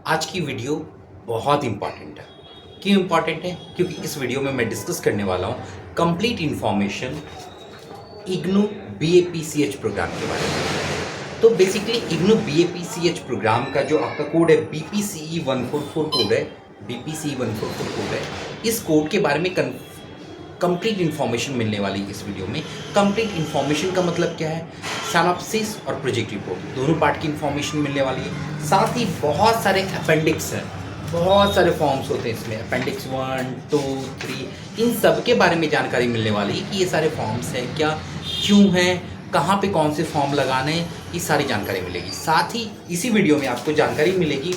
आज की वीडियो बहुत इम्पॉर्टेंट है। क्यों इम्पॉर्टेंट है? क्योंकि इस वीडियो में मैं डिस्कस करने वाला हूँ complete information IGNOU BAPCH programme के बारे में। तो बेसिकली इग्नू BAPCH प्रोग्राम का जो आपका कोड है BPCE 144 कोड है, BPCE 144 कोड है। इस कोड के बारे में कंप्लीट इन्फॉर्मेशन मिलने वाली है इस वीडियो में। कंप्लीट इन्फॉर्मेशन का मतलब क्या है? सिनॉप्सिस और प्रोजेक्ट रिपोर्ट दोनों पार्ट की इन्फॉर्मेशन मिलने वाली है। साथ ही बहुत सारे अपेंडिक्स हैं, बहुत सारे फॉर्म्स होते हैं इसमें, अपेंडिक्स 1, 2, 3, इन सब के बारे में जानकारी मिलने वाली है कि ये सारे फॉर्म्स हैं क्या, क्यों हैं, कहाँ पे कौन से फॉर्म लगाने हैं, ये सारी जानकारी मिलेगी। साथ ही इसी वीडियो में आपको जानकारी मिलेगी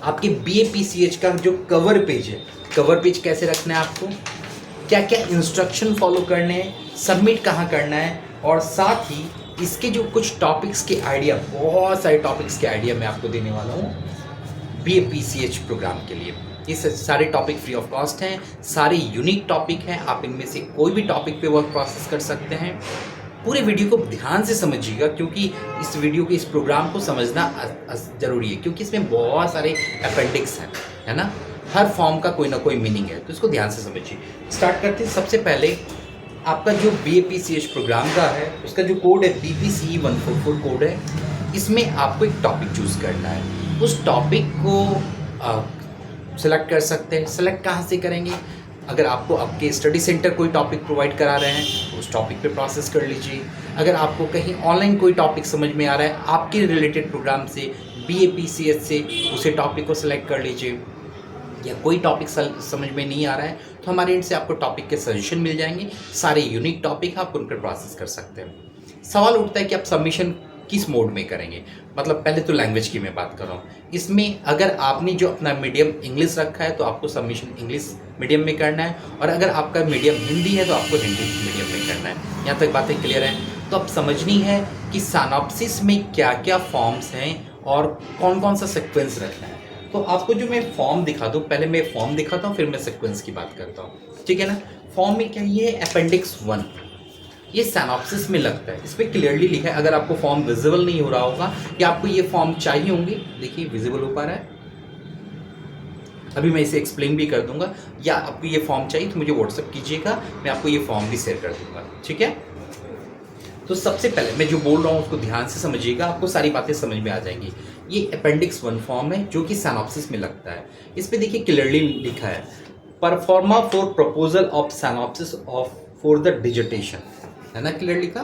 आपके BAPCH का जो कवर पेज है, कवर पेज कैसे रखना है आपको, क्या क्या इंस्ट्रक्शन फॉलो करने हैं, सबमिट कहाँ करना है, और साथ ही इसके जो कुछ टॉपिक्स के आइडिया, बहुत सारे टॉपिक्स के आइडिया मैं आपको देने वाला हूँ BAPCH प्रोग्राम के लिए। ये सारे टॉपिक फ्री ऑफ कॉस्ट हैं, सारे यूनिक टॉपिक हैं, आप इनमें से कोई भी टॉपिक पे वर्क प्रोसेस कर सकते हैं। पूरे वीडियो को ध्यान से समझिएगा क्योंकि इस वीडियो के इस प्रोग्राम को समझना ज़रूरी है, क्योंकि इसमें बहुत सारे अपेंडिक्स हैं, है ना। हर फॉर्म का कोई ना कोई मीनिंग है, तो इसको ध्यान से समझिए। स्टार्ट करते हैं। सबसे पहले आपका जो BAPCH प्रोग्राम का है उसका जो कोड है BPCE 144 कोड है। इसमें आपको एक टॉपिक चूज़ करना है, उस टॉपिक को सेलेक्ट कर सकते हैं। सेलेक्ट कहाँ से करेंगे? अगर आपको आपके स्टडी सेंटर कोई टॉपिक प्रोवाइड करा रहे हैं तो उस टॉपिक पे प्रोसेस कर लीजिए। अगर आपको कहीं ऑनलाइन कोई टॉपिक समझ में आ रहा है आपके रिलेटेड प्रोग्राम से, BAPCH से, उसे टॉपिक को सिलेक्ट कर लीजिए। या कोई टॉपिक समझ में नहीं आ रहा है तो हमारे एंड से आपको टॉपिक के सजेशन मिल जाएंगे, सारे यूनिक टॉपिक आप उन पर प्रोसेस कर सकते हैं। सवाल उठता है कि आप सबमिशन किस मोड में करेंगे। मतलब पहले तो लैंग्वेज की मैं बात कर रहा हूँ। इसमें अगर आपने जो अपना मीडियम इंग्लिश रखा है तो आपको सबमिशन इंग्लिश मीडियम में करना है, और अगर आपका मीडियम हिंदी है तो आपको हिंदी मीडियम में करना है। यहाँ तक बातें क्लियर हैं? तो अब समझनी है कि सिनॉप्सिस में क्या क्या फॉर्म्स हैं और कौन कौन सा सीक्वेंस रखना है। तो आपको जो मैं फॉर्म दिखा दूँ, पहले मैं फॉर्म दिखाता हूँ फिर मैं सीक्वेंस की बात करता हूँ, ठीक है ना। फॉर्म में क्या, ये अपेंडिक्स 1, ये सिनॉप्सिस में लगता है। इस पर क्लियरली लिखा है। अगर आपको फॉर्म विजिबल नहीं हो रहा होगा या आपको ये फॉर्म चाहिए होंगे, देखिए विजिबल हो पा रहा है, अभी मैं इसे एक्सप्लेन भी कर दूंगा। या आपको ये फॉर्म चाहिए तो मुझे व्हाट्सअप कीजिएगा, मैं आपको ये फॉर्म भी शेयर कर दूंगा, ठीक है। तो सबसे पहले मैं जो बोल रहा हूँ उसको ध्यान से समझिएगा, आपको सारी बातें समझ में आ जाएंगी। ये अपेंडिक्स 1 फॉर्म है जो कि सिनॉप्सिस में लगता है। इस पे देखिए क्लियरली लिखा है, pro forma for proposal of synopsis of for the digitation, है ना, क्लियर लिखा।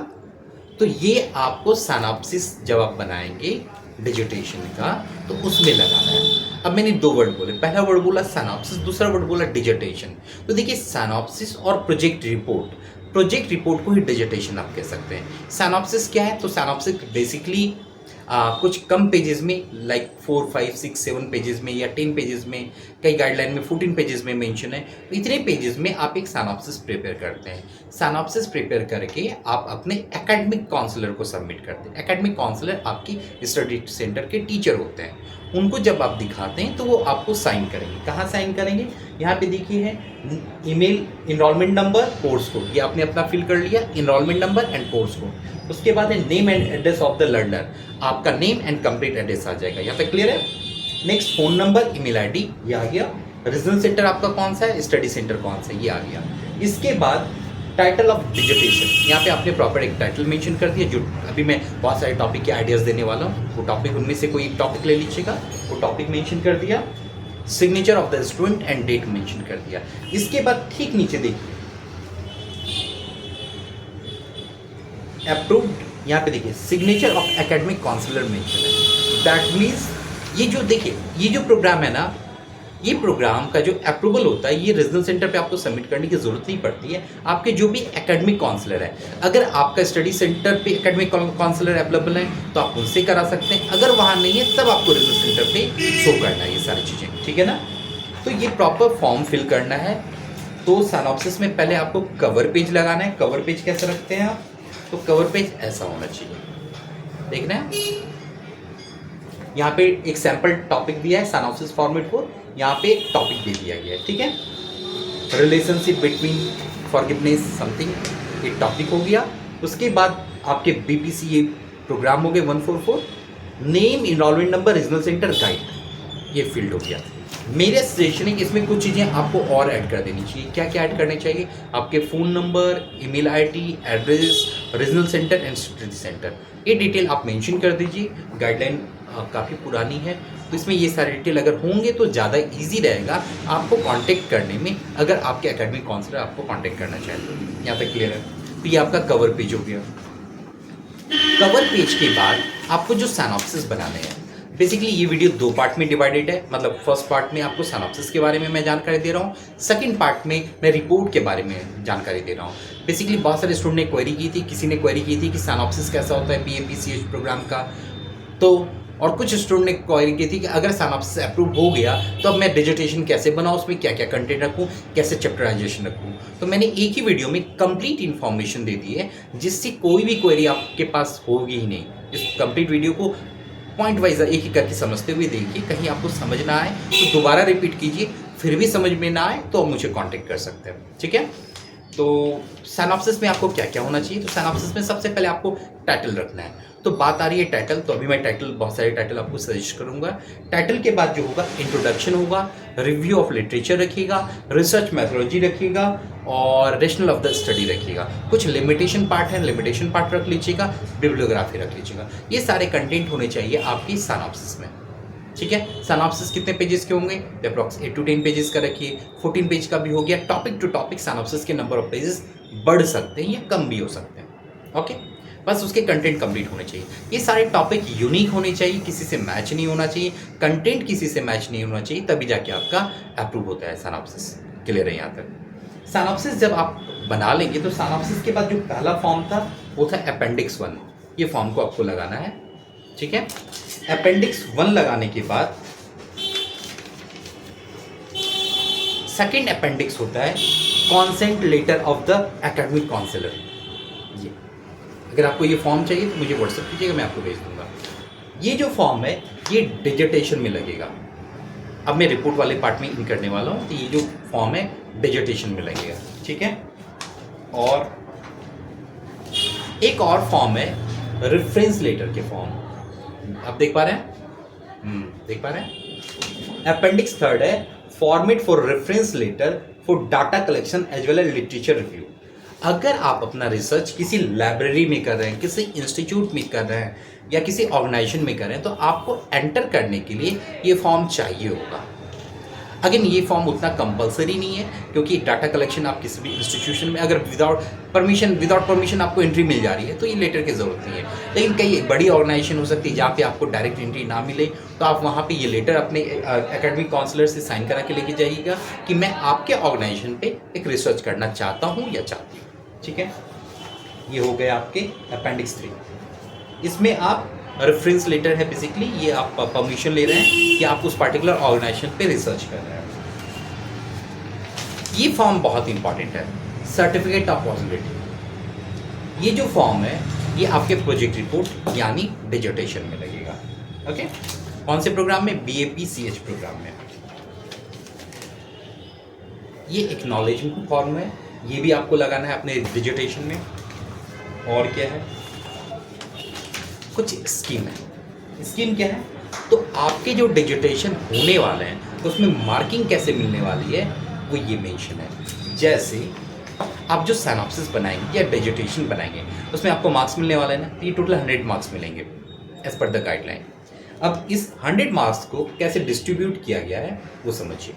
तो ये आपको सिनॉप्सिस जब आप बनाएंगे डिजिटेशन का तो उसमें लगाना है। अब मैंने दो वर्ड बोले, पहला वर्ड बोला सिनॉप्सिस, दूसरा वर्ड बोला डिजिटेशन। तो देखिए सिनॉप्सिस और प्रोजेक्ट रिपोर्ट को ही डिजिटेशन आप कह सकते हैं। सिनॉप्सिस क्या है? तो सिनॉप्सिस बेसिकली कुछ कम पेजेस में, लाइक 4, 5, 6, 7 पेजेस में या 10 पेजेस में, कई गाइडलाइन में 14 पेजेस में मेंशन है। तो इतने पेजेस में आप एक सिनॉप्सिस प्रिपेयर करते हैं। सिनॉप्सिस प्रिपेयर करके आप अपने एकेडमिक काउंसलर को सबमिट करते हैं। एकेडमिक काउंसलर आपकी स्टडी सेंटर के टीचर होते हैं। उनको जब आप दिखाते हैं तो वो आपको साइन करेंगे। कहाँ साइन करेंगे? यहाँ पे देखिए है email, enrolment number, course code, ये आपने अपना फिल कर लिया, enrolment number and course code. उसके बाद है name and address of the learner, आपका नेम एंड कंप्लीट एड्रेस आ जाएगा। यहाँ तक क्लियर है? Next phone number, email ID, ये आ गया। रीजनल सेंटर आपका कौन सा है, स्टडी सेंटर कौन सा है, ये आ गया। इसके बाद टाइटल ऑफ डिजिटेशन, यहाँ पे आपने प्रॉपर एक टाइटल मेंशन कर दिया। जो अभी मैं बहुत सारे टॉपिक के आइडियाज़ देने वाला हूँ, वो टॉपिक उनमें से कोई एक टॉपिक ले लीजिएगा, वो टॉपिक मेंशन कर दिया। Signature of the student and date mention कर दिया। इसके बाद ठीक नीचे देखिए अप्रूव्ड, यहाँ पे देखिए signature of academic counsellor mention है। दैट मीन्स ये जो देखिए ये जो प्रोग्राम है ना, ये प्रोग्राम का जो अप्रूवल होता है ये रीजनल सेंटर पे आपको सबमिट करने की जरूरत नहीं पड़ती है। आपके जो भी एकेडमिक काउंसलर है, अगर आपका स्टडी सेंटर पे एकेडमिक काउंसलर अवेलेबल है तो आप उनसे करा सकते हैं। अगर वहाँ नहीं है तब आपको रीजनल सेंटर पे शो करना है ये सारी चीज़ें, ठीक है ना। तो ये प्रॉपर फॉर्म फिल करना है। तो सिनॉप्सिस में पहले आपको कवर पेज लगाना है। कवर पेज कैसे रखते हैं आप? तो कवर पेज ऐसा होना चाहिए, देखना है। यहाँ पे एक सैंपल टॉपिक दिया है सिनॉप्सिस फॉर्मेट को, यहाँ पे एक टॉपिक दे दिया गया है, ठीक है। रिलेशनशिप बिटवीन फॉरगिवनेस समथिंग, एक टॉपिक हो गया। उसके बाद आपके BPCA प्रोग्राम हो गए 144, name, enrolment number, regional centre, guide, ये फील्ड हो गया। मेरे सजेशन है कि इसमें कुछ चीज़ें आपको और ऐड कर देनी चाहिए। क्या क्या ऐड करने चाहिए? आपके phone number, email ID, address, regional centre and study centre, ये डिटेल आप मेंशन कर दीजिए। गाइडलाइन काफ़ी पुरानी है, तो इसमें ये सारे डिटेल अगर होंगे तो ज़्यादा इजी रहेगा आपको कांटेक्ट करने में, अगर आपके एकेडमिक काउंसलर आपको कांटेक्ट करना चाहे तो। यहाँ तक क्लियर है? तो ये आपका कवर पेज हो गया। कवर पेज के बाद आपको जो सिनॉप्सिस बनाने हैं, बेसिकली ये वीडियो 2 पार्ट में डिवाइडेड है। मतलब फर्स्ट पार्ट में आपको सिनॉप्सिस के बारे में मैं जानकारी दे रहा हूँ, सेकंड पार्ट में मैं रिपोर्ट के बारे में जानकारी दे रहा हूँ। बेसिकली बहुत सारे स्टूडेंट ने क्वेरी की थी, किसी ने क्वेरी की थी कि सिनॉप्सिस कैसा होता है BAPCH प्रोग्राम का, तो और कुछ स्टूडेंट ने क्वेरी की थी कि अगर सिनॉप्सिस अप्रूव हो गया तो अब मैं डिजर्टेशन कैसे बनाऊँ, उसमें क्या क्या कंटेंट रखूँ, कैसे चैप्टराइजेशन रखूँ। तो मैंने एक ही वीडियो में कंप्लीट इन्फॉर्मेशन दे दी है, जिससे कोई भी क्वेरी आपके पास होगी ही नहीं। इस कंप्लीट वीडियो को पॉइंट वाइज एक एक करके समझते हुए देखिए, कहीं आपको समझ ना आए तो दोबारा रिपीट कीजिए, फिर भी समझ में ना आए तो आप मुझे कांटेक्ट कर सकते हैं, ठीक है। तो सिनॉप्सिस में आपको क्या क्या होना चाहिए? तो सिनॉप्सिस में सबसे पहले आपको टाइटल रखना है। तो बात आ रही है टाइटल, तो अभी मैं टाइटल, बहुत सारे टाइटल आपको सजेस्ट करूंगा। टाइटल के बाद जो होगा इंट्रोडक्शन होगा, रिव्यू ऑफ लिटरेचर रखिएगा, रिसर्च मैथोलॉजी रखिएगा और रेशनल ऑफ द स्टडी रखिएगा। कुछ लिमिटेशन पार्ट है, लिमिटेशन पार्ट रख लीजिएगा, बिब्लियोग्राफी रख लीजिएगा। ये सारे कंटेंट होने चाहिए आपकी सिनॉप्सिस में, ठीक है। सिनॉप्सिस कितने पेजेस के होंगे? अप्रॉक्स 8 to 10 पेजेस का रखिए। 14 पेज का भी हो गया। टॉपिक टू टॉपिक सिनॉप्सिस के नंबर ऑफ पेजेस बढ़ सकते हैं या कम भी हो सकते हैं, ओके। बस उसके कंटेंट कंप्लीट होने चाहिए। ये सारे टॉपिक यूनिक होने चाहिए, किसी से मैच नहीं होना चाहिए, कंटेंट किसी से मैच नहीं होना चाहिए, तभी जाके आपका अप्रूव होता है सिनॉप्सिस। क्लियर है यहाँ तक? सिनॉप्सिस जब आप बना लेंगे तो सिनॉप्सिस के बाद जो पहला फॉर्म था वो था अपेंडिक्स 1। ये फॉर्म को आपको लगाना है, ठीक है। अपेंडिक्स 1 लगाने के बाद सेकेंड अपेंडिक्स होता है consent letter of the academic counsellor. ये अगर आपको ये फॉर्म चाहिए तो मुझे व्हाट्सएप कीजिएगा, मैं आपको भेज दूंगा। ये जो फॉर्म है ये डिजिटेशन में लगेगा। अब मैं रिपोर्ट वाले पार्ट में इन करने वाला हूँ, तो ये जो फॉर्म है डिजिटेशन में लगेगा, ठीक है। और एक और फॉर्म है रेफरेंस लेटर के फॉर्म, आप देख पा रहे हैं? देख पा रहे हैं? अपेंडिक्स 3 है format for reference letter for data collection as well as literature review. अगर आप अपना रिसर्च किसी लाइब्रेरी में कर रहे हैं, किसी इंस्टीट्यूट में कर रहे हैं या किसी ऑर्गेनाइजेशन में कर रहे हैं, तो आपको एंटर करने के लिए ये फॉर्म चाहिए होगा। अगेन ये फॉर्म उतना कंपलसरी नहीं है, क्योंकि डाटा कलेक्शन आप किसी भी इंस्टीट्यूशन में अगर विदाउट परमिशन आपको एंट्री मिल जा रही है तो ये लेटर की ज़रूरत नहीं है। लेकिन कई बड़ी ऑर्गेनाइजेशन हो सकती है जहाँ पे आपको डायरेक्ट एंट्री ना मिले, तो आप वहाँ पे ये लेटर अपने एकेडमिक काउंसलर से साइन करा के लेके जाइएगा कि मैं आपके ऑर्गेनाइजेशन पे एक रिसर्च करना चाहता हूँ या चाहती हूँ, ठीक है। ये हो गए आपके अपेंडिक्स 3। इसमें आप रेफरेंस लेटर है, बेसिकली ये आप परमिशन ले रहे हैं कि आप उस पार्टिकुलर ऑर्गेनाइजेशन पे रिसर्च कर रहे हैं। ये फॉर्म बहुत इंपॉर्टेंट है, सर्टिफिकेट ऑफ पॉसिबिलिटी। ये जो फॉर्म है ये आपके प्रोजेक्ट रिपोर्ट यानी डिजर्टेशन में लगेगा, ओके। कौन से प्रोग्राम में? BAPCH प्रोग्राम में। ये एक्नॉलेजमेंट फॉर्म है, ये भी आपको लगाना है अपने डिजर्टेशन में। और क्या है? कुछ स्कीम है। स्कीम क्या है? तो आपके जो डिजिटेशन होने वाले हैं तो उसमें मार्किंग कैसे मिलने वाली है वो ये मेंशन है। जैसे आप जो सिनॉप्सिस बनाएंगे या डिजिटेशन बनाएंगे उसमें आपको मार्क्स मिलने वाले हैं ना, तो ये टोटल 100 मार्क्स मिलेंगे एज पर द गाइडलाइन। अब इस 100 मार्क्स को कैसे डिस्ट्रीब्यूट किया गया है वो समझिए।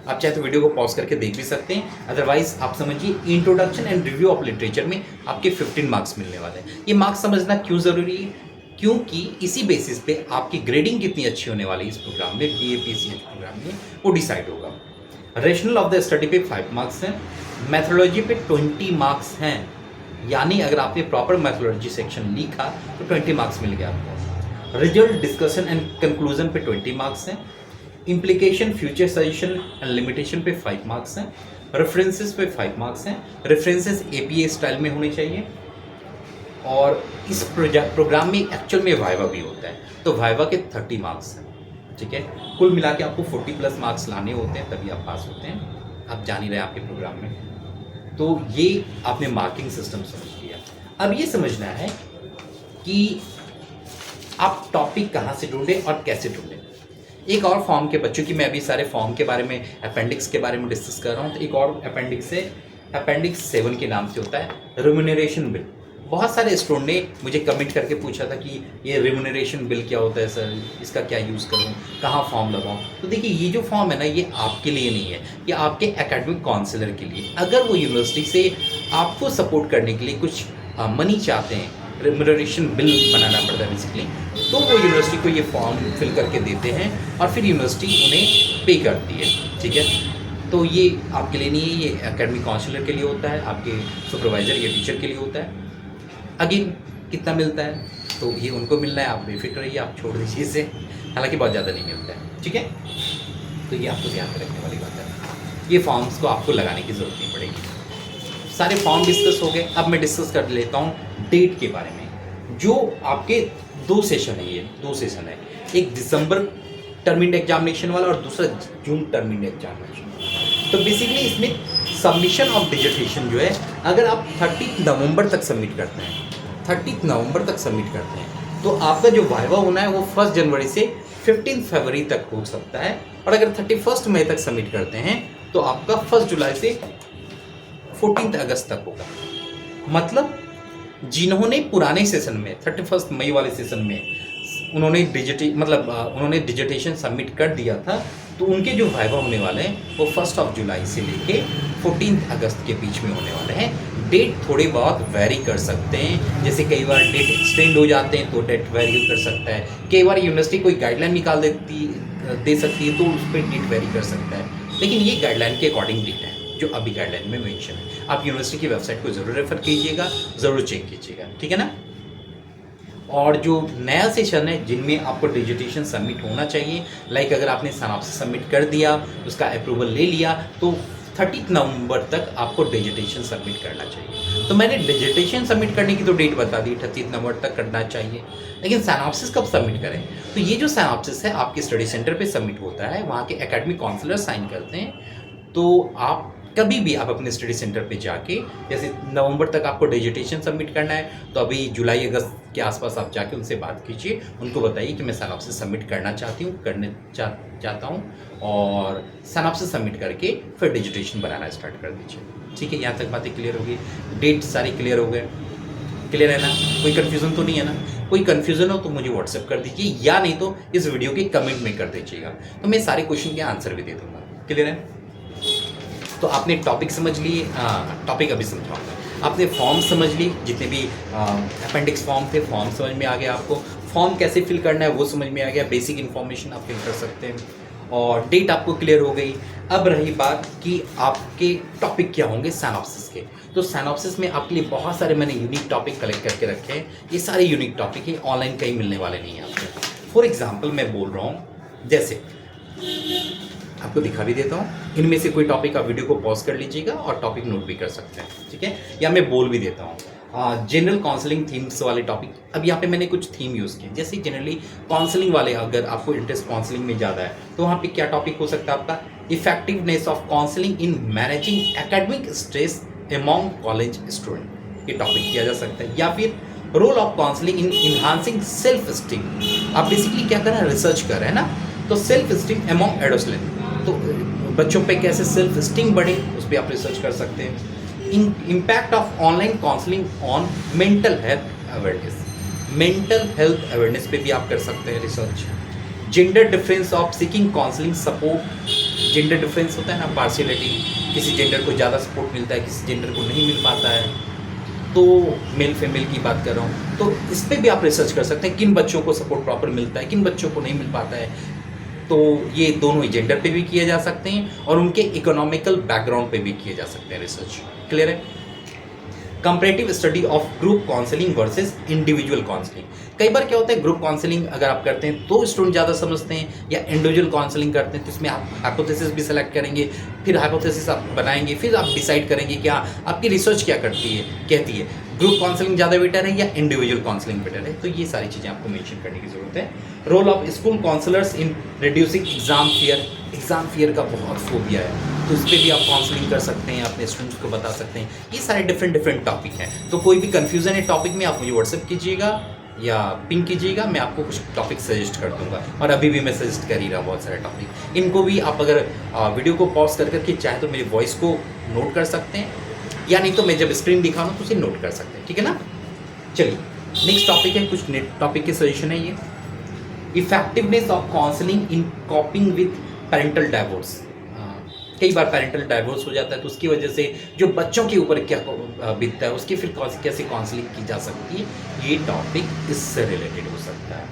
आप चाहे तो वीडियो को पॉज करके देख भी सकते हैं, अदरवाइज आप समझिए introduction and review of literature में आपके 15 मार्क्स मिलने वाले हैं। ये मार्क्स समझना क्यों ज़रूरी है? क्योंकि इसी बेसिस पे आपकी ग्रेडिंग कितनी अच्छी होने वाली है इस प्रोग्राम में, BAPCH प्रोग्राम में, वो डिसाइड होगा। रेशनल ऑफ द स्टडी पे 5 मार्क्स हैं, मैथोलॉजी पे 20 मार्क्स हैं, यानी अगर आपने प्रॉपर मैथोलॉजी सेक्शन लिखा तो 20 मार्क्स मिल गया आपको। रिजल्ट डिस्कशन एंड कंक्लूजन पे 20 मार्क्स हैं, implication, future suggestion and limitation पे 5 मार्क्स हैं, रेफरेंसेस पे 5 मार्क्स हैं। रेफरेंसेस APA स्टाइल में होने चाहिए। और इस प्रोग्राम में एक्चुअल में वाइवा भी होता है, तो वाइवा के 30 मार्क्स हैं, ठीक है। कुल मिला के आपको 40+ मार्क्स लाने होते हैं, तभी आप पास होते हैं। आप जान ही रहे हैं आपके प्रोग्राम में। तो ये आपने मार्किंग सिस्टम समझ लिया। अब ये समझना है कि आप टॉपिक कहाँ से ढूंढें और कैसे ढूंढें। एक और फॉर्म के बच्चों की, मैं अभी सारे फॉर्म के बारे में, अपेंडिक्स के बारे में डिस्कस कर रहा हूँ, तो एक और अपेंडिक्स है, अपेंडिक्स 7 के नाम से होता है रिम्यूनरेशन बिल। बहुत सारे स्टूडेंट ने मुझे कमेंट करके पूछा था कि ये रिम्यूनरेशन बिल क्या होता है सर, इसका क्या यूज़ करूँ, कहाँ फॉर्म लगाऊँ। तो देखिए ये जो फॉर्म है ना, ये आपके लिए नहीं है, ये आपके एकेडमिक काउंसलर के लिए। अगर वो यूनिवर्सिटी से आपको सपोर्ट करने के लिए कुछ मनी चाहते हैं, रिम्यूनरेशन बिल बनाना पड़ता है बेसिकली, तो वो यूनिवर्सिटी को ये फॉर्म फिल करके देते हैं और फिर यूनिवर्सिटी उन्हें पे करती है, ठीक है। तो ये आपके लिए नहीं है, ये एकेडमिक काउंसलर के लिए होता है, आपके सुपरवाइज़र या टीचर के लिए होता है। अगेन कितना मिलता है, तो ये उनको मिलना है, आप बेफिक्र रहिए, आप छोड़ दीजिए इसे, हालांकि बहुत ज़्यादा नहीं मिलता है, ठीक है। तो ये आपको ध्यान में रखने वाली बात है, ये फॉर्म्स को आपको लगाने की ज़रूरत नहीं पड़ेगी। सारे फॉर्म डिस्कस हो गए, अब मैं डिस्कस कर लेता हूँ डेट के बारे में। जो आपके 2 सेशन है, ये 2 सेशन है, एक दिसंबर टर्म एग्जामिनेशन वाला और दूसरा जून टर्म एग्जामिनेशन वाला। तो बेसिकली इसमें सबमिशन ऑफ डिजर्टेशन जो है, अगर आप 30 नवंबर तक सबमिट करते हैं, 30 नवंबर तक सबमिट करते हैं, तो आपका जो वाइवा होना है वो 1 जनवरी से 15 फरवरी तक हो सकता है। और अगर 31 मई तक सबमिट करते हैं तो आपका 1 जुलाई से 14 अगस्त तक होगा। मतलब जिन्होंने पुराने सेशन में 31 मई वाले सेशन में उन्होंने डिजिटेशन सबमिट कर दिया था, तो उनके जो वाइवा होने वाले हैं वो 1 जुलाई से लेके 14 अगस्त के बीच में होने वाले हैं। डेट थोड़े बहुत वेरी कर सकते हैं, जैसे कई बार डेट एक्सटेंड हो जाते हैं तो डेट वेरी कर सकता है, कई बार यूनिवर्सिटी कोई गाइडलाइन निकाल दे सकती है तो उस पर डेट वेरी कर सकता है, लेकिन ये गाइडलाइन के अकॉर्डिंग डेट है जो अभी गाइडलाइन में मेंशन है। आप यूनिवर्सिटी की वेबसाइट को ज़रूर रेफर कीजिएगा, ज़रूर चेक कीजिएगा, ठीक है ना। और जो नया सेशन है जिनमें आपको डिजिटेशन सबमिट होना चाहिए, लाइक अगर आपने सिनॉप्सिस सबमिट कर दिया, उसका अप्रूवल ले लिया, तो 30 नवंबर तक आपको डिजिटेशन सबमिट करना चाहिए। तो मैंने डिजिटेशन सबमिट करने की तो डेट बता दी, 30 नवंबर तक करना चाहिए, लेकिन सिनॉप्सिस कब सबमिट करें। तो ये जो सिनॉप्सिस है आपके स्टडी सेंटर पे सबमिट होता है, वहाँ के एकेडमिक काउंसलर साइन करते हैं। तो आप कभी भी आप अपने स्टडी सेंटर पे जाके, जैसे नवंबर तक आपको डिजिटेशन सबमिट करना है, तो अभी जुलाई अगस्त के आसपास आप जाके उनसे बात कीजिए, उनको बताइए कि मैं सिनॉप्सिस सबमिट करना चाहता हूँ, और सिनॉप्सिस सबमिट करके फिर डिजिटेशन बनाना स्टार्ट कर दीजिए, ठीक है। यहाँ तक बातें क्लियर हो गई, डेट सारे क्लियर हो गए, क्लियर है ना, कोई कन्फ्यूज़न तो नहीं है ना। कोई कन्फ्यूज़न हो तो मुझे व्हाट्सएप कर दीजिए, या नहीं तो इस वीडियो के कमेंट में कर दीजिएगा, तो मैं सारे क्वेश्चन के आंसर भी दे दूँगा, क्लियर है। तो आपने टॉपिक समझ लिए, टॉपिक अभी समझाऊंगा। आपने फॉर्म समझ ली, जितने भी अपेंडिक्स फॉर्म थे, फॉर्म समझ में आ गया आपको, फॉर्म कैसे फिल करना है वो समझ में आ गया, बेसिक इन्फॉर्मेशन आप फिल कर सकते हैं, और डेट आपको क्लियर हो गई। अब रही बात कि आपके टॉपिक क्या होंगे सिनॉप्सिस के। तो सिनॉप्सिस में आपके लिए बहुत सारे मैंने यूनिक टॉपिक कलेक्ट करके रखे हैं, ये सारे यूनिक टॉपिक है, ऑनलाइन कहीं मिलने वाले नहीं हैं आपको। फॉर एग्जाम्पल मैं बोल रहा हूँ, जैसे आपको दिखा भी देता हूँ, इनमें से कोई टॉपिक आप वीडियो को पॉज कर लीजिएगा और टॉपिक नोट भी कर सकते हैं, ठीक है, या मैं बोल भी देता हूँ। जनरल काउंसलिंग थीम्स वाले टॉपिक, अब यहाँ पे मैंने कुछ थीम यूज़ किए, जैसे जनरली काउंसलिंग वाले, अगर आपको इंटरेस्ट काउंसलिंग में ज़्यादा है तो वहाँ पे क्या टॉपिक हो सकता है आपका, effectiveness of counselling in managing academic stress among college student, ये टॉपिक किया जा सकता है। या फिर role of counselling in enhancing self esteem, आप बेसिकली क्या कर रहे हैं, रिसर्च कर रहे हैं ना, तो सेल्फ स्टीम अमॉन्ग एडोलेसेंट, तो बच्चों पे कैसे सेल्फ स्टीम बढ़े उस पर आप रिसर्च कर सकते हैं। Impact of online counselling on mental health awareness, mental health awareness पे भी आप कर सकते हैं research. Gender difference of seeking counselling support, gender difference होता है ना, पार्शियलिटी, किसी जेंडर को ज़्यादा सपोर्ट मिलता है, किसी जेंडर को नहीं मिल पाता है, तो मेल फीमेल की बात कर रहा हूँ, तो इस पर भी आप रिसर्च कर सकते हैं, किन बच्चों को सपोर्ट प्रॉपर मिलता है, किन बच्चों को नहीं मिल पाता है। तो ये दोनों ही जेंडर पे भी किए जा सकते हैं और उनके इकोनॉमिकल बैकग्राउंड पे भी किए जा सकते हैं रिसर्च, क्लियर है। Comparative study of group counselling versus individual counselling, कई बार क्या होता है, ग्रुप काउंसलिंग अगर आप करते हैं तो स्टूडेंट ज़्यादा समझते हैं, या इंडिविजुअल काउंसलिंग करते हैं तो इसमें आप हाइपोथेसिस भी सेलेक्ट करेंगे, फिर हाइपोथेसिस आप बनाएंगे, फिर आप डिसाइड करेंगे कि हाँ आपकी रिसर्च क्या कहती है, ग्रुप काउंसलिंग ज़्यादा बेटर है या इंडिविजुअल काउंसलिंग बेटर है, तो ये सारी चीज़ें आपको मेंशन करने की ज़रूरत है। Role of school counsellors in reducing exam fear, exam fear का बहुत फोबिया है, तो इस पर भी आप काउंसलिंग कर सकते हैं, अपने स्टूडेंट्स को बता सकते हैं। ये सारे डिफरेंट टॉपिक हैं, तो कोई भी कन्फ्यूज़न है टॉपिक में आप मुझे व्हाट्सएप कीजिएगा, या पिंक कीजिएगा, मैं आपको कुछ टॉपिक सजेस्ट कर दूंगा। और अभी भी मैं सजेस्ट कर ही रहा बहुत सारे टॉपिक। इनको भी आप अगर वीडियो को पॉज कर करके चाहे तो मेरी वॉइस को नोट कर सकते हैं, या नहीं तो मैं जब स्क्रीन दिखाऊँ तो उसे नोट कर सकते हैं, ठीक है ना। चलिए नेक्स्ट टॉपिक है, कुछ नेट टॉपिक के सजेशन है ये। Effectiveness of counselling in कॉपिंग with parental divorce. कई बार पेरेंटल डाइवोर्स हो जाता है तो उसकी वजह से जो बच्चों के ऊपर क्या बीतता है उसकी फिर कैसे काउंसलिंग की जा सकती है, ये टॉपिक इससे रिलेटेड हो सकता है।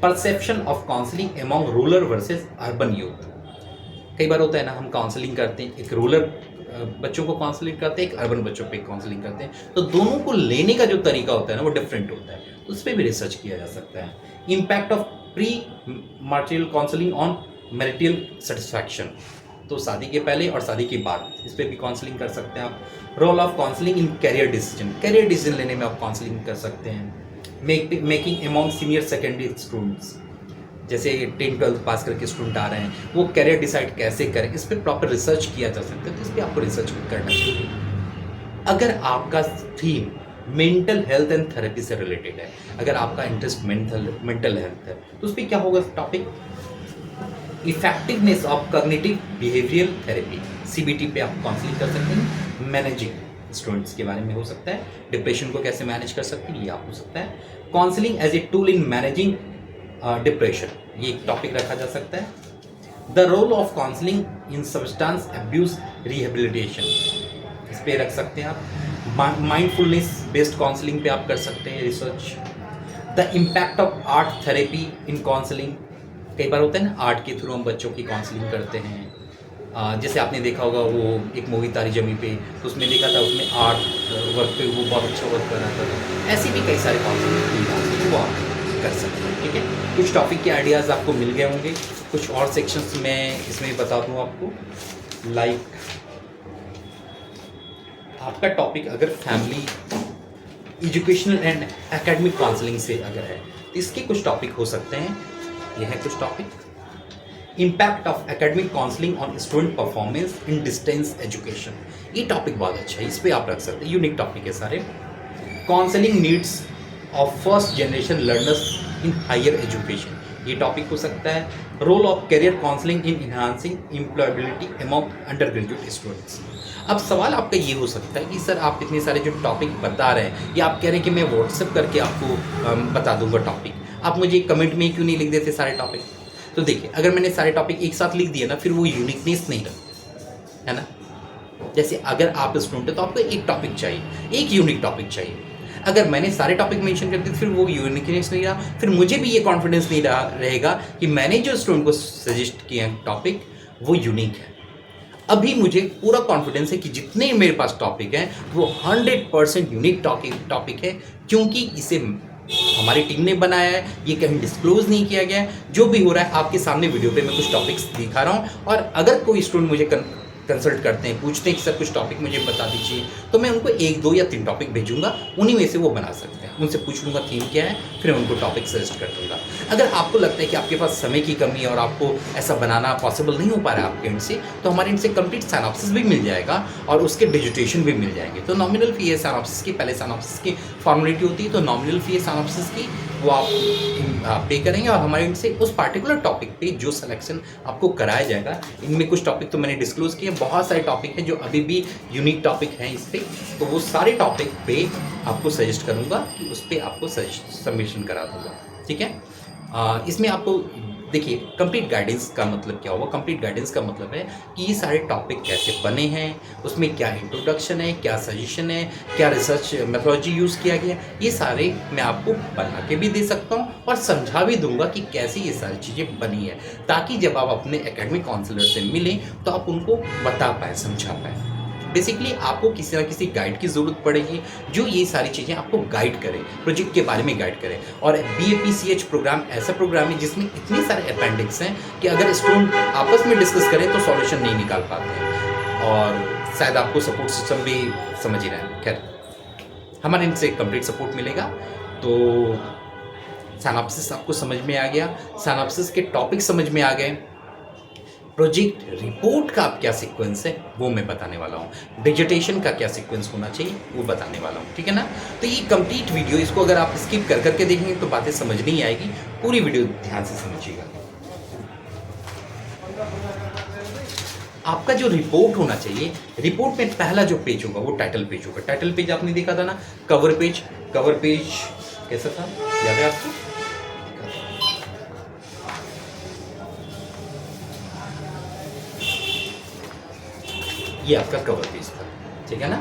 Perception of counselling among rural versus urban youth. कई बार होता है ना, हम काउंसलिंग करते हैं, एक रूरल बच्चों को काउंसलिंग करते हैं, एक अर्बन बच्चों पे काउंसलिंग करते हैं, तो दोनों को लेने का जो तरीका होता है ना वो डिफरेंट होता है, तो उस पर भी रिसर्च किया जा सकता है। Impact of pre marital counselling on marital satisfaction, तो शादी के पहले और शादी के बाद इस पर भी काउंसलिंग कर सकते हैं आप। Role of counselling in career decision लेने में आप काउंसलिंग कर सकते हैं। Making among senior secondary students, जैसे 10-12 पास करके स्टूडेंट आ रहे हैं, वो कैरियर डिसाइड कैसे करें, इस पर प्रॉपर रिसर्च किया जा सकता है, तो इस पर आपको रिसर्च करना चाहिए। अगर आपका theme mental health and therapy से रिलेटेड है, अगर आपका इंटरेस्ट मेंटल हेल्थ है, तो उस पर क्या होगा topic, effectiveness of cognitive behavioural therapy, CBT पे आप काउंसलिंग कर सकते हैं। मैनेजिंग स्टूडेंट्स के बारे में हो सकता है, डिप्रेशन को कैसे मैनेज कर सकते हैं ये आप हो सकता है। Counselling as a tool in managing depression, ये एक टॉपिक रखा जा सकता है। The role of counselling in substance abuse rehabilitation, इस पे रख सकते हैं आप। माइंडफुलनेस बेस्ड काउंसलिंग पे आप कर सकते हैं research. The impact of art therapy in counselling, कई बार होता है ना आर्ट के थ्रू हम बच्चों की काउंसलिंग करते हैं। जैसे आपने देखा होगा वो एक मूवी तारी जमी पे, तो उसमें देखा था उसमें आर्ट वर्क पे वो बहुत अच्छा वर्क कर रहा था, तो ऐसी भी कई सारे काउंसलिंग वो आप कर सकते हैं, ठीक है। कुछ टॉपिक के आइडियाज़ आपको मिल गए होंगे, कुछ और सेक्शंस में इसमें बता दूँ आपको। लाइक आपका टॉपिक अगर family educational and academic counselling से अगर है तो इसके कुछ टॉपिक हो सकते हैं, ये है कुछ topic. Impact of academic counselling on student performance in distance education, ये टॉपिक बहुत अच्छा है, इस पर आप रख सकते हैं, यूनिक टॉपिक है सारे। Counselling needs of first generation learners in higher education, ये टॉपिक हो सकता है। Role of career counselling in enhancing employability among undergraduate students. अब सवाल आपका ये हो सकता है कि सर आप इतने सारे जो टॉपिक बता रहे हैं, या आप कह रहे हैं कि मैं व्हाट्सएप करके आपको बता दूंगा टॉपिक, आप मुझे कमेंट में क्यों नहीं लिख देते सारे टॉपिक। तो देखिए, अगर मैंने सारे टॉपिक एक साथ लिख दिए ना, फिर वो यूनिकनेस नहीं रहा, है ना। जैसे अगर आप स्टूडेंट है तो आपको एक टॉपिक चाहिए, एक यूनिक टॉपिक चाहिए। अगर मैंने सारे टॉपिक मेंशन कर दिए फिर वो यूनिकनेस नहीं रहा, फिर मुझे भी ये कॉन्फिडेंस नहीं रहेगा कि मैंने जो स्टूडेंट को सजेस्ट किया टॉपिक वो यूनिक है। अभी मुझे पूरा कॉन्फिडेंस है कि जितने मेरे पास टॉपिक हैं वो 100% यूनिक टॉपिक है, क्योंकि इसे हमारी टीम ने बनाया है, ये कहीं डिस्क्लोज नहीं किया गया है। जो भी हो रहा है आपके सामने वीडियो पे मैं कुछ टॉपिक्स दिखा रहा हूँ, और अगर कोई स्टूडेंट मुझे कंसल्ट करते हैं, पूछते हैं कि सर कुछ टॉपिक मुझे बता दीजिए, तो मैं उनको 1, 2 या 3 टॉपिक भेजूंगा, उन्हीं में से वो बना सकते हैं। उनसे पूछ लूँगा थीम क्या है, फिर मैं उनको टॉपिक सजेस्ट कर दूँगा। अगर आपको लगता है कि आपके पास समय की कमी है और आपको ऐसा बनाना पॉसिबल नहीं हो पा रहा है आपके एंड से, तो हमारे एंड से कंप्लीट सिनॉप्सिस भी मिल जाएगा और उसके डिजिटेशन भी मिल जाएंगे। तो नॉमिनल फी है सिनॉप्सिस की, पहले सिनॉप्सिस की फॉर्मेलिटी होती है, तो नॉमिनल फी है सिनॉप्सिस की, वो आप पे करेंगे और हमारे एंड से उस पार्टिकुलर टॉपिक पे जो सिलेक्शन आपको कराया जाएगा। इनमें कुछ टॉपिक तो मैंने डिस्क्लोज किए, बहुत सारे टॉपिक हैं जो अभी भी यूनिक टॉपिक हैं इस पर, तो वो सारे टॉपिक पे आपको सजेस्ट करूँगा कि उस पर आपको सबमिशन करा दूँगा, ठीक है। इसमें आपको देखिए कंप्लीट गाइडेंस का मतलब क्या होगा। कंप्लीट गाइडेंस का मतलब है कि ये सारे टॉपिक कैसे बने हैं, उसमें क्या इंट्रोडक्शन है, क्या सजेशन है, क्या रिसर्च मेथोडोलॉजी यूज़ किया गया, ये सारे मैं आपको बना के भी दे सकता हूँ और समझा भी दूंगा कि कैसे ये सारी चीज़ें बनी है, ताकि जब आप अपने एकेडमिक काउंसलर से मिलें तो आप उनको बता पाएँ, समझा पाएँ। बेसिकली आपको किसी ना किसी गाइड की ज़रूरत पड़ेगी जो ये सारी चीज़ें आपको गाइड करे, प्रोजेक्ट के बारे में गाइड करे। और BAPCH प्रोग्राम ऐसा प्रोग्राम है जिसमें इतने सारे अपेंडिक्स हैं कि अगर स्टूडेंट आपस में डिस्कस करें तो सॉल्यूशन नहीं निकाल पाते हैं, और शायद आपको सपोर्ट सिस्टम भी समझ ही रहे हैं। खैर, हमारे इनसे कंप्लीट सपोर्ट मिलेगा। तो सिनॉप्सिस आपको समझ में आ गया, सिनॉप्सिस के टॉपिक समझ में आ गए, प्रोजेक्ट रिपोर्ट का अब क्या सीक्वेंस है वो मैं बताने वाला हूँ, डिजिटेशन का क्या सीक्वेंस होना चाहिए वो बताने वाला हूँ, ठीक है ना। तो ये कंप्लीट वीडियो, इसको अगर आप स्किप कर करके देखेंगे तो बातें समझ नहीं आएगी, पूरी वीडियो ध्यान से समझिएगा। आपका जो रिपोर्ट होना चाहिए, रिपोर्ट में पहला जो पेज होगा वो टाइटल पेज होगा। टाइटल पेज आपने देखा था ना, कवर पेज। कवर पेज कैसा था, याद है आपको? ये आपका कवर पेज था, ठीक है ना।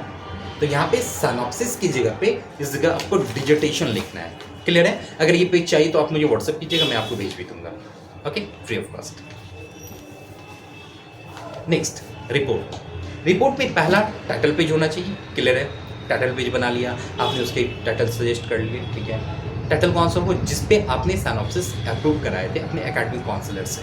तो यहाँ पे सिनॉप्सिस की जगह पे इस जगह आपको डिजिटेशन लिखना है, क्लियर है। अगर ये पेज चाहिए तो आप मुझे व्हाट्सएप कीजिएगा, मैं आपको भेज भी दूंगा, okay, free of cost. Next, report. Report में पहला टाइटल पेज होना चाहिए, क्लियर है। टाइटल पेज बना लिया आपने, उसके टाइटल सजेस्ट कर लिए, ठीक है। टाइटल कौन सा हो, जिसपे आपने सिनॉप्सिस अप्रूव कराए थे अपने एकेडमिक काउंसलर से,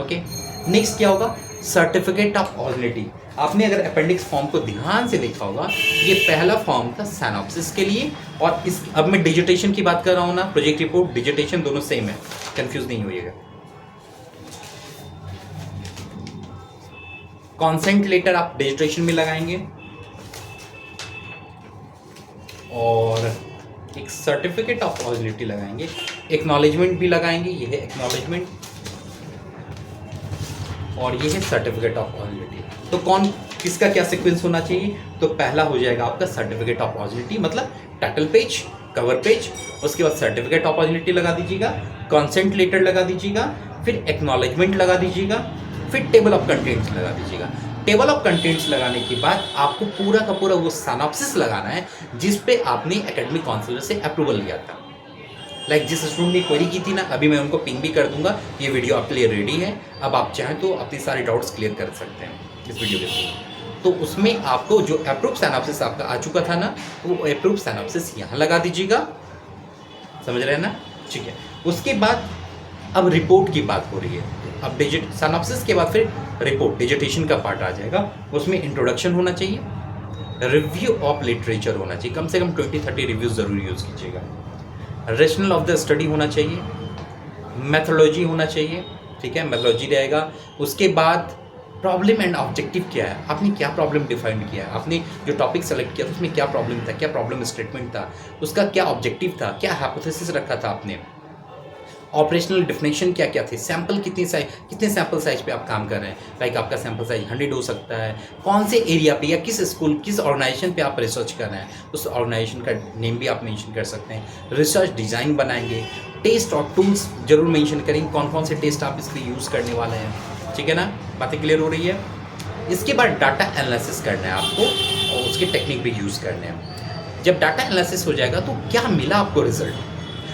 ओके। नेक्स्ट क्या होगा, सर्टिफिकेट ऑफ ऑर्डिनिटी। आपने अगर अपेंडिक्स फॉर्म को ध्यान से देखा होगा, ये पहला फॉर्म था सिनॉप्सिस के लिए, और इस अब मैं डिजिटेशन की बात कर रहा हूँ ना, प्रोजेक्ट रिपोर्ट डिजिटेशन दोनों सेम है, कंफ्यूज नहीं होइएगा। कॉन्सेंट लेटर आप डिजिटेशन में लगाएंगे, और एक सर्टिफिकेट ऑफ ऑर्डिनिटी लगाएंगे, एक्नॉलेजमेंट भी लगाएंगे, ये है एक्नॉलेजमेंट, और ये है सर्टिफिकेट ऑफ ऑर्डिनिटी। तो कौन किसका क्या सीक्वेंस होना चाहिए, तो पहला हो जाएगा आपका सर्टिफिकेट ऑफ ऑर्डिनिटी, मतलब टाइटल पेज, कवर पेज, उसके बाद सर्टिफिकेट ऑफ ऑर्डिनिटी लगा दीजिएगा, कॉन्सेंट लेटर लगा दीजिएगा, फिर एक्नॉलेजमेंट लगा दीजिएगा, फिर टेबल ऑफ कंटेंट्स लगा दीजिएगा। टेबल ऑफ कंटेंट्स लगाने के बाद आपको पूरा का पूरा वो सिनॉप्सिस लगाना है जिस पे आपने एकेडमिक काउंसलर से अप्रूवल लिया था। लाइक जिस स्टूडेंट ने क्वेरी की थी ना, अभी मैं उनको पिंग भी कर दूंगा, ये वीडियो आपके लिए रेडी है, अब आप चाहें तो अपने सारे डाउट्स क्लियर कर सकते हैं इस वीडियो के थ्रू। तो उसमें आपको जो अप्रूव सिनॉप्सिस आपका आ चुका था ना, वो अप्रूव सिनॉप्सिस यहाँ लगा दीजिएगा, समझ रहे हैं ना, ठीक है। उसके बाद अब रिपोर्ट की बात हो रही है, अब डिजिट सिनॉप्सिस के बाद फिर रिपोर्ट डिजिटेशन का पार्ट आ जाएगा। उसमें इंट्रोडक्शन होना चाहिए, रिव्यू ऑफ लिटरेचर होना चाहिए, कम से कम 20-30 रिव्यूज जरूर यूज़ कीजिएगा। रेशनल ऑफ द स्टडी होना चाहिए, मेथोलॉजी होना चाहिए, ठीक है, मेथोलॉजी रहेगा। उसके बाद प्रॉब्लम एंड ऑब्जेक्टिव क्या है, आपने क्या प्रॉब्लम डिफाइन किया है, आपने जो टॉपिक सेलेक्ट किया उसमें क्या प्रॉब्लम था, क्या प्रॉब्लम स्टेटमेंट था, उसका क्या ऑब्जेक्टिव था, क्या हाइपोथेसिस रखा था आपने, ऑपरेशनल डिफिनेशन क्या क्या थे, सैंपल कितने सैंपल साइज पे आप काम कर रहे हैं, लाइक आपका सैंपल साइज 100 हो सकता है, कौन से एरिया पे या किस स्कूल किस ऑर्गेनाइजेशन पे आप रिसर्च कर रहे हैं, उस ऑर्गेनाइजेशन का नेम भी आप मेंशन कर सकते हैं। रिसर्च डिज़ाइन बनाएंगे, टेस्ट और टूल्स जरूर मेंशन करेंगे, कौन कौन से टेस्ट आप इस पर यूज़ करने वाले हैं, ठीक है ना, बातें क्लियर हो रही है। इसके बाद डाटा एनालिसिस करना है आपको, और उसके टेक्निक भी यूज़ करने हैं। जब डाटा एनालिसिस हो जाएगा तो क्या मिला आपको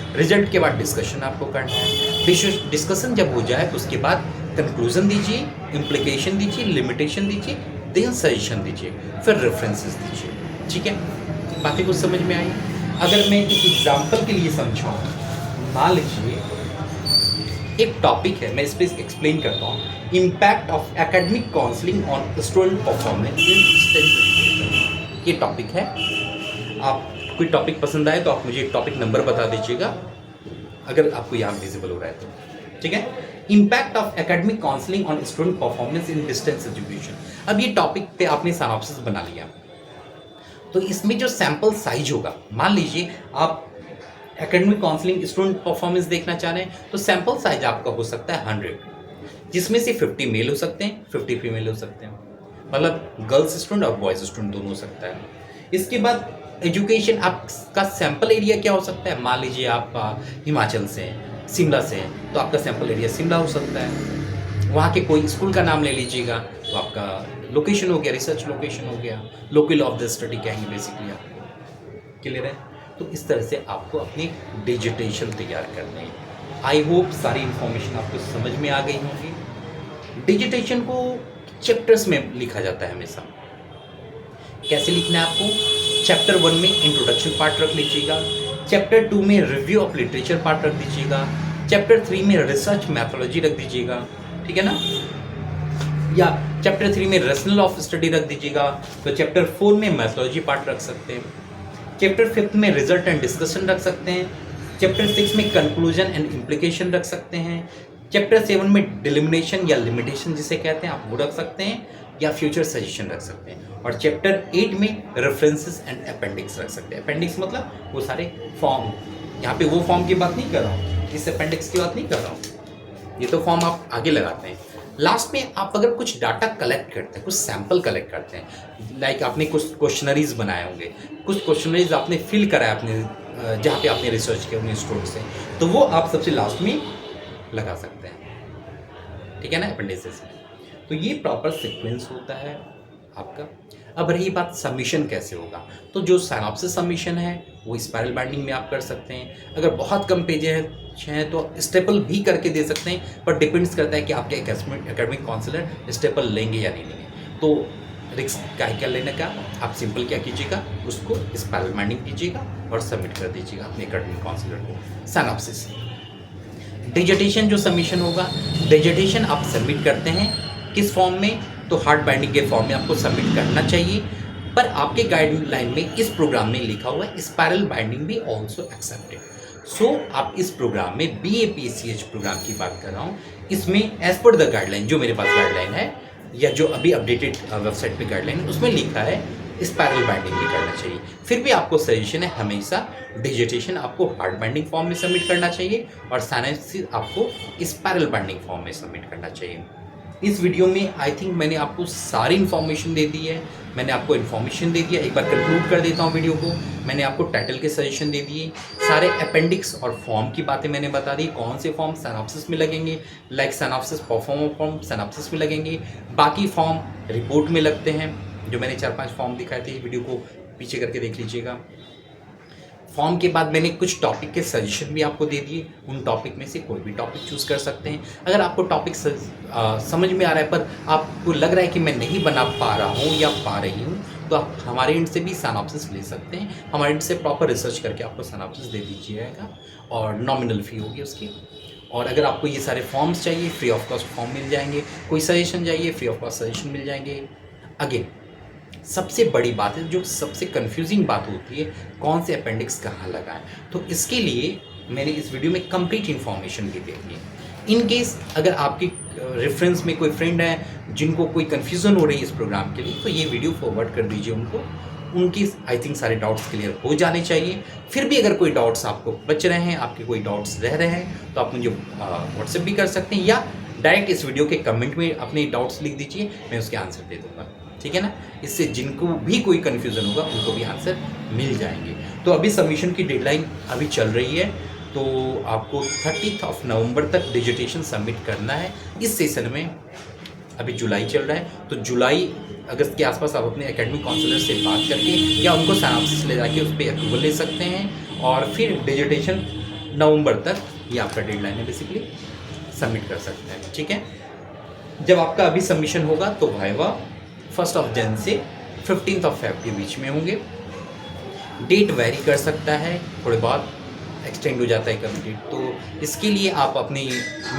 रिजल्ट के बाद डिस्कशन आपको करना है। डिस्कशन जब हो जाए तो उसके बाद कंक्लूजन दीजिए, इम्प्लीकेशन दीजिए, लिमिटेशन दीजिए, देन सजेशन दीजिए, फिर रेफरेंसेस दीजिए, ठीक है। बातें कुछ समझ में आई। अगर मैं एक एग्जांपल के लिए समझाऊँ, मान लीजिए एक टॉपिक है, मैं इस पर एक्सप्लेन करता हूँ, impact of academic counselling on student performance in distance education. ये टॉपिक है, आप कोई टॉपिक पसंद आए तो आप मुझे टॉपिक नंबर बता दीजिएगा अगर आपको यहाँ विजिबल हो रहा है तो, ठीक है। Impact of academic counselling on student performance in distance education. अब ये टॉपिक पे आपने सिनॉप्सिस बना लिया, तो इसमें जो सैंपल साइज होगा, मान लीजिए आप एकेडमिक काउंसलिंग स्टूडेंट परफॉर्मेंस देखना चाह रहे हैं, तो सैंपल साइज आपका हो सकता है 100, जिसमें से 50 मेल हो सकते हैं, 50 फीमेल हो सकते हैं, मतलब गर्ल्स स्टूडेंट और बॉयज स्टूडेंट दोनों हो सकता है। इसके बाद एजुकेशन, आपका सैंपल एरिया क्या हो सकता है, मान लीजिए आप हिमाचल से हैं, शिमला से हैं, तो आपका सैंपल एरिया शिमला हो सकता है। वहाँ के कोई स्कूल का नाम ले लीजिएगा तो आपका लोकेशन हो गया, रिसर्च लोकेशन हो गया, लोकल ऑफ द स्टडी कहेंगे बेसिकली आप, क्लियर है। तो इस तरह से आपको अपनी डिजिटेशन तैयार करनी है। आई होप सारी इन्फॉर्मेशन आपको समझ में आ गई होगी। डिजिटेशन को चैप्टर्स में लिखा जाता है हमेशा। कैसे लिखना है आपको, चैप्टर 1 में इंट्रोडक्शन पार्ट रख लीजिएगा, चैप्टर 2 में रिव्यू ऑफ लिटरेचर पार्ट रख दीजिएगा, चैप्टर 3 में रिसर्च मैथोलॉजी रख दीजिएगा, ठीक है ना, या चैप्टर 3 में रेशनल ऑफ स्टडी रख दीजिएगा, तो चैप्टर 4 में मैथोलॉजी पार्ट रख सकते हैं, चैप्टर 5 में रिजल्ट एंड डिस्कशन रख सकते हैं, चैप्टर 6 में कंक्लूजन एंड इम्प्लीकेशन रख सकते हैं, चैप्टर 7 में डिलिमिनेशन या लिमिटेशन जिसे कहते हैं आप वो रख सकते हैं, या फ्यूचर सजेशन रख सकते हैं। और चैप्टर 8 में रेफरेंसेस एंड अपेंडिक्स रख सकते हैं। अपेंडिक्स मतलब वो सारे फॉर्म, यहाँ पे वो फॉर्म की बात नहीं कर रहा हूँ, इस अपेंडिक्स की बात नहीं कर रहा हूँ, ये तो फॉर्म आप आगे लगाते हैं। लास्ट में आप अगर कुछ डाटा कलेक्ट करते हैं, कुछ सैंपल कलेक्ट करते हैं, लाइक आपने कुछ क्वेश्चनरीज बनाए होंगे, कुछ क्वेश्चनरीज आपने फिल कराया अपने जहाँ पे आपने रिसर्च किया उन स्टोर से, तो वो आप सबसे लास्ट में लगा सकते हैं, ठीक है ना, अपेंडिसेस में। तो ये प्रॉपर सीक्वेंस होता है आपका। अब रही बात सबमिशन कैसे होगा, तो जो सिनॉप्सिस सबमिशन है वो स्पाइरल बाइंडिंग में आप कर सकते हैं। अगर बहुत कम पेजेस हैं तो स्टेपल भी करके दे सकते हैं, पर डिपेंड्स करता है कि आपके एकेडमिक काउंसलर स्टेपल लेंगे या नहीं लेंगे। तो रिस्क क्या लेने का, आप सिंपल क्या कीजिएगा, उसको स्पाइरल बाइंडिंग कीजिएगा और सबमिट कर दीजिएगा अपने एकेडमिक काउंसलर को सिनॉप्सिस। डिजिटेशन जो सबमिशन होगा, डिजिटेशन आप सबमिट करते हैं किस फॉर्म में, तो हार्ड बाइंडिंग के फॉर्म में आपको सबमिट करना चाहिए। पर आपके गाइडलाइन में इस प्रोग्राम में लिखा हुआ है स्पाइरल बाइंडिंग भी ऑल्सो एक्सेप्टेड। सो आप इस प्रोग्राम में BAPCH प्रोग्राम की बात कर रहा हूँ, इसमें एज पर द गाइडलाइन, जो मेरे पास गाइडलाइन है या जो अभी अपडेटेड वेबसाइट पे गाइडलाइन है, उसमें लिखा है स्पाइरल बाइंडिंग भी करना चाहिए। फिर भी आपको सजेशन है हमेशा डिजिटेशन आपको हार्ड बाइंडिंग फॉर्म में सबमिट करना चाहिए और सिनॉप्सिस आपको स्पाइरल बाइंडिंग फॉर्म में सबमिट करना चाहिए। इस वीडियो में आई थिंक मैंने आपको सारी इन्फॉर्मेशन दे दी है, मैंने आपको इन्फॉर्मेशन दे दिया। एक बार कंक्लूड कर देता हूँ वीडियो को। मैंने आपको टाइटल के सजेशन दे दिए, सारे अपेंडिक्स और फॉर्म की बातें मैंने बता दी, कौन से फॉर्म सिनॉप्सिस में लगेंगे, like synopsis perform form synopsis में लगेंगे, बाकी फॉर्म रिपोर्ट में लगते हैं, जो मैंने 4-5 फॉर्म दिखाए थे। वीडियो को पीछे करके देख लीजिएगा। फॉर्म के बाद मैंने कुछ टॉपिक के सजेशन भी आपको दे दिए, उन टॉपिक में से कोई भी टॉपिक चूज़ कर सकते हैं। अगर आपको टॉपिक समझ में आ रहा है पर आपको लग रहा है कि मैं नहीं बना पा रहा हूँ या पा रही हूँ, तो आप हमारे एंड से भी सिनॉप्सिस ले सकते हैं। हमारे एंड से प्रॉपर रिसर्च करके आपको सिनॉप्सिस दे दीजिएगा और नॉमिनल फ़ी होगी उसकी। और अगर आपको ये सारे फॉर्म्स चाहिए, फ्री ऑफ कॉस्ट फॉर्म मिल जाएंगे, कोई सजेशन चाहिए, फ्री ऑफ कॉस्ट सजेशन मिल जाएंगे। अगेन सबसे बड़ी बात है, जो सबसे कंफ्यूजिंग बात होती है, कौन से अपेंडिक्स कहाँ लगाएं, तो इसके लिए मैंने इस वीडियो में कंप्लीट इन्फॉर्मेशन भी दे दी है। इन केस अगर आपकी रेफरेंस में कोई फ्रेंड है जिनको कोई कन्फ्यूज़न हो रही है इस प्रोग्राम के लिए, तो ये वीडियो फॉरवर्ड कर दीजिए उनको, उनकी आई थिंक सारे डाउट्स क्लियर हो जाने चाहिए। फिर भी अगर कोई डाउट्स आपको बच रहे हैं, आपके कोई डाउट्स रह रहे हैं, तो आप मुझे व्हाट्सएप भी कर सकते हैं या डायरेक्ट इस वीडियो के कमेंट में अपने डाउट्स लिख दीजिए, मैं उसके आंसर दे दूँगा, ठीक है ना। इससे जिनको भी कोई कन्फ्यूज़न होगा उनको भी आंसर मिल जाएंगे। तो अभी सबमिशन की डेडलाइन अभी चल रही है, तो आपको 30 नवंबर तक डिजिटेशन सबमिट करना है। इस सेशन में अभी जुलाई चल रहा है, तो जुलाई अगस्त के आसपास आप अपने एकेडमिक काउंसलर से बात करके या उनको सिनॉप्सिस ले जाके उस पर अप्रूवल ले सकते हैं और फिर डिजिटेशन नवंबर तक, ये आपका डेडलाइन है बेसिकली, सबमिट कर सकते हैं, ठीक है। जब आपका अभी सबमिशन होगा तो वाइवा 1 जनवरी से 15 फेब के बीच में होंगे। डेट वेरी कर सकता है, थोड़े बाद एक्सटेंड हो जाता है कभी डेट, तो इसके लिए आप अपनी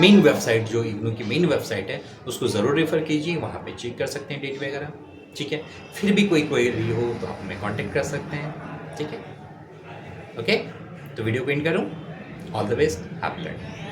मेन वेबसाइट, जो इग्नू की मेन वेबसाइट है, उसको ज़रूर रेफ़र कीजिए, वहाँ पे चेक कर सकते हैं डेट वगैरह, ठीक है। फिर भी कोई क्वेरी हो तो आप हमें कांटेक्ट कर सकते हैं, ठीक है। ओके, तो वीडियो को एंड करूँ। All the best, happy learning.